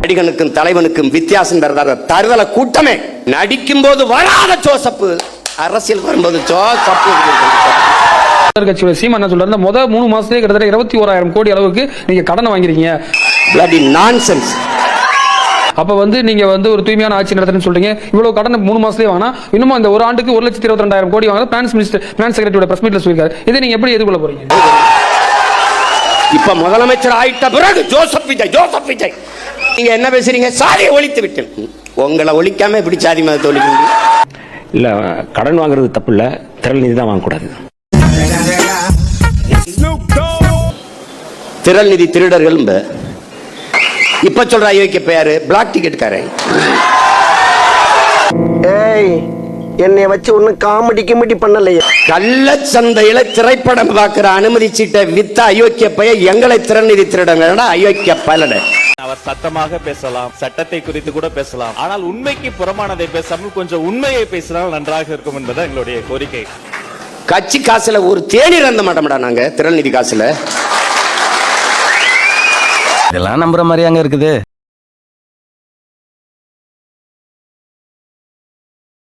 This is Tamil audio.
நடிகனுக்கும் தலைவனுக்கும் வித்தியாசம் தருதல கூட்டமே. நடிக்கும் போது வராத ஜோசப்பு, அரசியல் வரும்போது ஜோசப்பு. கட்சியோட சீமான் என்ன சொல்றாரு, முத 3 மாசத்துலயே கிட்டத்தட்ட 21,000 கோடி அளவுக்கு நீங்க கடனை வாங்கிருக்கீங்க. bloody nonsense. அப்ப நீங்க ஒரு தூய்மையான ஆட்சி நடத்துறேன்னு சொல்றீங்க. இவ்வளவு கடன் 3 மாசத்துலயே வாங்கினா இன்னும் இந்த ஒரு ஆண்டுக்கு 1,22,000 கோடி வாங்க பினான்ஸ் மினிஸ்டர், பினான்ஸ் செக்ரட்டரியோட பிரஸ் மீட்ல சொல்லிருக்காரு. இதை நீங்க எப்படி எதிர்கொள்ள போறீங்க? இப்ப முதலமைச்சர் ஆயிட்ட பிறகு ஜோசப் விஜய் நீங்க என்ன பேசுறீங்க? சாதியை ஒழித்து விட்டேன். உங்களை ஒழிக்காம எப்படி சாதி மதத்தை ஒழிக்க? இல்ல, கடன் வாங்குறது தப்பு இல்ல, திரள் நிதி தான் வாங்கக்கூடாது. திரள் நிதி திருடர்கள் இப்ப சொல்ற ஐயோக்கிய பெயரு பிளாக் டிக்கெட் காரன். ஏய், என்னை வச்சு ஒன்னும் காமெடி பண்ணலையே. கள்ளச்சந்தையில திரைப்படம் பார்க்கிற அனுமதி சீட்டை வித்த அயோக்கிய பெயர் எங்களை திரள் நிதி திருடங்க. அயோக்கிய பலட. அவர் சத்தமாக பேசலாம், சட்டத்தை குறித்து கூட பேசலாம், ஆனால் உண்மைக்கு புறமானதை பேசாமல் கொஞ்சம் உண்மையை பேசினால் நன்றாக இருக்கும் என்பது எங்களுடைய கோரிக்கை. கட்சி காசுல ஒரு தேநீர் அந்த மாட்டோம்டா நாங்க, திரள் நிதி காசுல. இதெல்லாம் நம்புற மாதிரி அங்க இருக்குது.